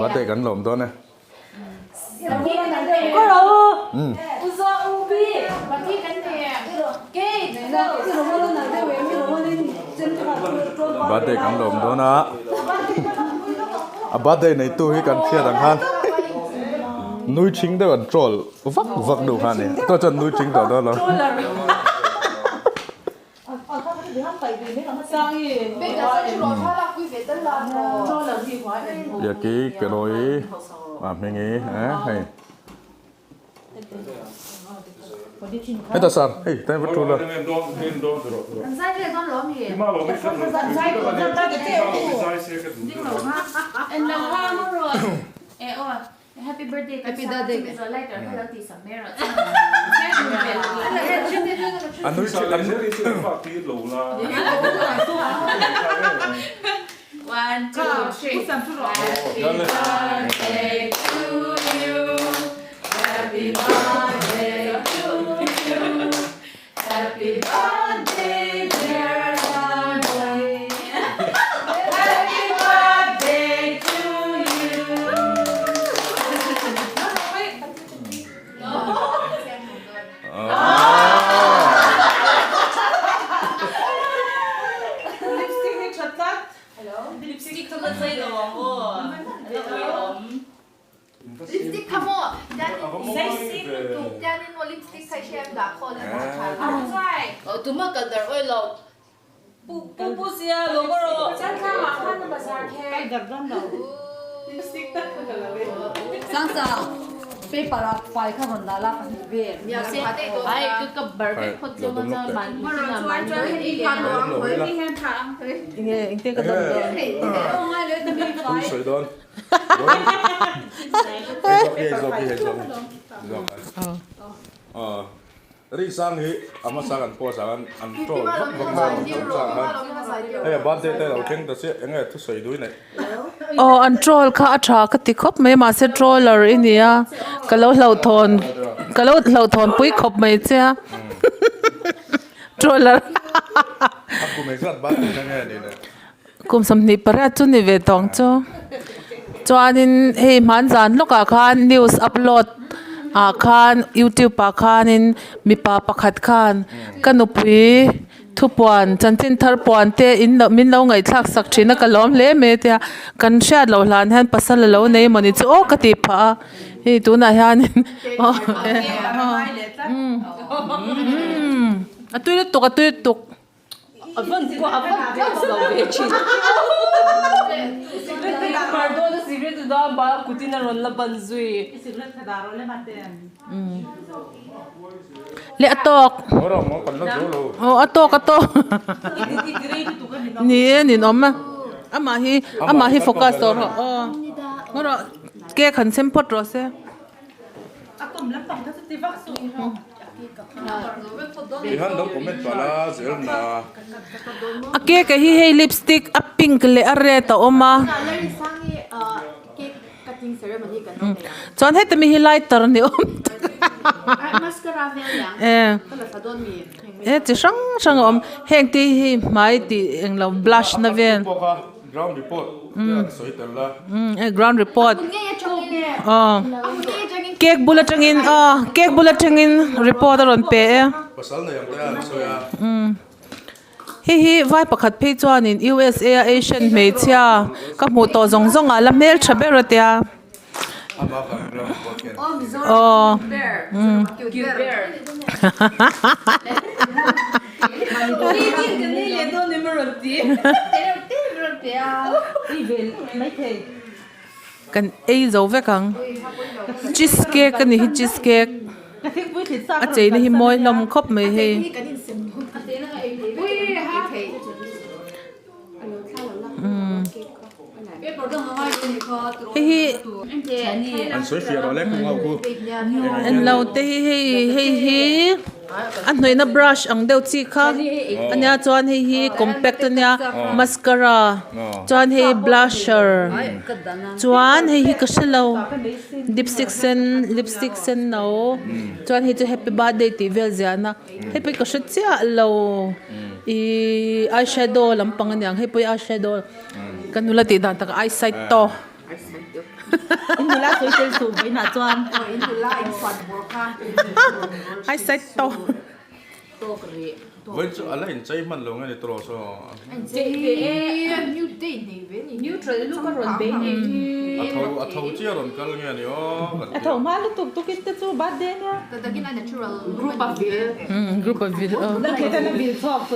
birthday kan lom to ne có đâu birthday kan lom to na a birthday này tu hi kan thia dang han nuôi chính đó còn troll vắt vắt đủ han này tôi chân nuôi chính đó là giờ cái đôi mình nghĩ hay hết ta sao hey tay vắt troll Happy birthday. Happy birthday. anh nuôi chính anh nuôi One, two, three. Happy birthday to you. Happy birthday to you. Happy birthday, dear Lalrinsangi. Happy birthday to you. Lipstick to the Sailo. Lipstick come on. Daddy no lipstick sai siam đã khó lên một tháng. Tụi mà cần đợi ơi lâu. Bu xia lâu có rồi. Chắc là mà khăn mà sao thế? gặp lắm đâu Lipstick tất cả là về. sáng sáng phải para phải không còn là làm về Nhiều xe tệ tôi. Ai cứ cầm bờ cái khốt cho nó ra bán. Mà rồi cho hết đi khăn rồi với đi hem thẳng. nghe anh thấy cái đó Không ai lấy tao đi nuôi phải. sợi đòn Rinsangi amasakan po sakan an troll vắt vắt na trong sang han hey birthday te lo theng ta se engai thu soi dui này an troll kha atha ka ti khop mai ma se troller inia ka lo hlo thon pui khop mai cha troller aku me zat ba ta ngai ni ne kum samni para chu ni ve tong chu chuanin hei man zan loka khan news upload khan YouTube pa khanin mi pa pakhat khan kanupui thupuan chantin thar puan te in min lo ngai thlak sak thina ka lom le me te kan sha lo hlan han pasal lo nei mani chu o ka ti pha hi tu na hian atui tuk vẫn qua đầu về chi pardon the secret to da ba kutina ron la banzui secret ka daro le maten le atok ora mo kan na zo lo atok ni nom ama hi focus to ngoro ke khan sem pot ro se akom lam pang ta ti vak su ihan dong comment pala zel na ake ka hi lipstick a pink le a red ta oma Lalrinsangi cake cutting ceremony kan no. chon he tami hi lighter ni om Mascara vel yang. Tala sa don mi. chi sang om heng ti hi mai ti englo blush na ven poka ground report soi tel la ground report Nge ya chong ne. cake bulletin report ron pe pasal na yang ta so ya hi vai pakhat phei chuan in USA Asian me chia ka mu to zong ala mel thaber tia ama ka ground report ken Bear. Cute bear. ni le do ni meroti kan ei zo ve kang cheesecake kan hi cheesecake ka thik pui thit sa a chei ni hi moi lom khop mai he hi an soi fia ro le ku ngau ku en lo te hi an noi na brush ang deu chi kha ania chuan hi compact ania mascara chuan hi blusher chuan hi ka shalo lipstick sen no chuan hi chu happy birthday ti vel ziana happy ka shachia lo I eyeshadow lampang aniang happy eyeshadow kan nula ti dan tak eyesight to in nila so tel su bai na chuan in tu la in fat bor kha eyesight to to kri với chỗ là anh chơi mình luôn cái trò số new day nei ve ni neutral lu ka ron be ni à thâu chia rồi cái nghe này ó thầu ma lu tuk tuk te chu birthday nya ta ta kina natural group of view group of video la ke ta na bil chok to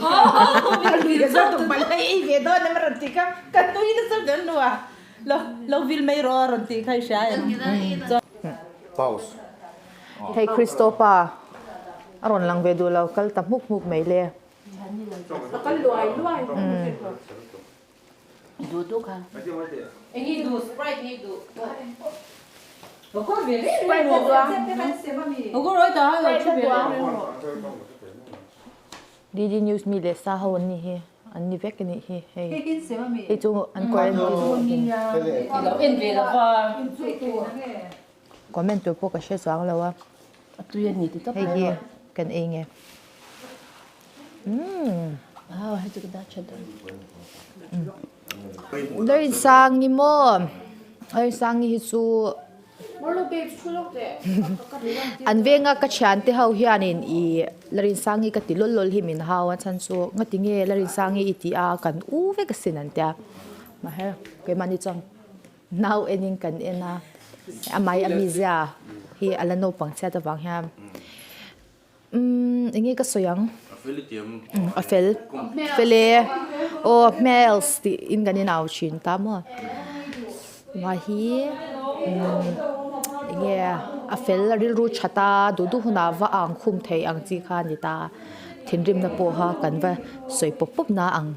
bil za tu mal ai ve do na ron ti ka tu ina sa gan wa lo vil mai ro ron ti khai sha pause Hey Christopher aron lang ve du lo kal ta muk muk mai le ka luai du du kha Ini du sprite ni du. ko ve ni Sprite mo ga. ko roi da lo chu be DD news mi le sa hon ni he an ni vek ni he hey kin se ma mi hey chu an quarantine Lo en ve la va. comment tu po ka she swang lo wa Tu ya ni ti ta. hey ye kan e nge Ah, ha tu da chada. Lalrinsangi mo Lalrinsangi hi chu morlo babes chulok de an venga ka chan te hau hianin i Lalrinsangi ka ti lol lol hi min hawan chan chu ngati nge Lalrinsangi iti a kan u ve ka sinan ta ma he ke mani chang now ening kan ena amai amizia hi alano pangcha ta wang hiam inge ka soyang a fel fele o males ti in ganin au chin ta mo ma hi a fel ril ru chata du du huna wa ang khum thei ang chi kha ni ta thinrim na po ha kan va soi pop pop na ang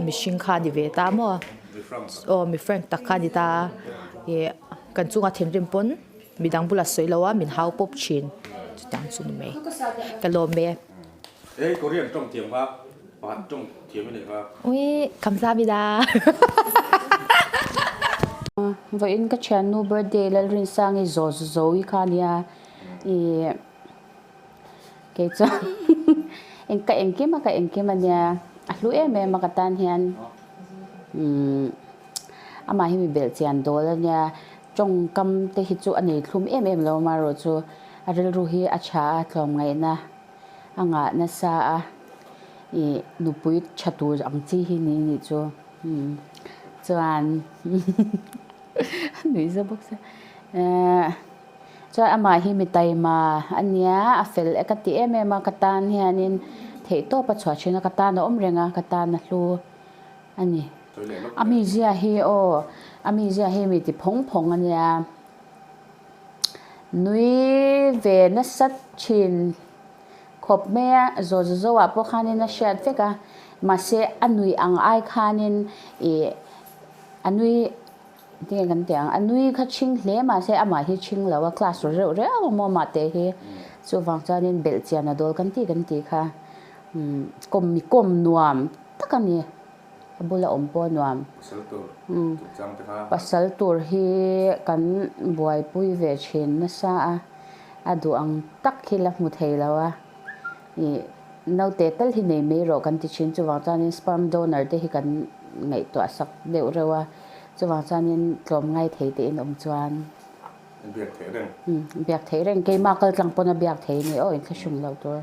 mishing kha ni ve ta mo o mi friend ta kha ni ta ye kan chunga thinrim pon midang bula soi lawa min hau pop chin chu tang chu ni me ka lo me ê Korean trong thianpa bạn trong thianpa này ha ui 감사합니다 vậy in cái channel birthday Lalrinsangi zo i khania i cái cho en ka en ke mania lu em makatan hian ama hi mi bel chian dol ania trong kam te hi chu ani thlum em lo ma ro chu aril ru hi acha thlom ngai na anga na sa i nupui chatu ang chi hi ni chu chuan nui za box cho ama hi mi tai ma ania a fel ekati ma katan hianin thei to pa chwa china katan om renga katan na hlu ani ami zia hi mi ti phong ania nui ve na sat chin khop me zo wa po khanin na shat feka ma se anui ang ai khanin e anui ting kan tiang anui kha ching hle ma se ama hi ching lawa class re mo ma te hi chu wang chanin bel chian adol kan ti kha kom nuam takani abula ompo nuam pasal tur hi kan buai pui ve chin na sa adu ang tak khila mu thei lawa i nau te tal hi nei me ro kan ti chin chu wang chanin sperm donor te hi kan ngai to sak deu rewa chu wang chanin tlom ngai thei te in chuan biak thei reng ke ma kal tlang pona biak thei ni o in thashum lo tur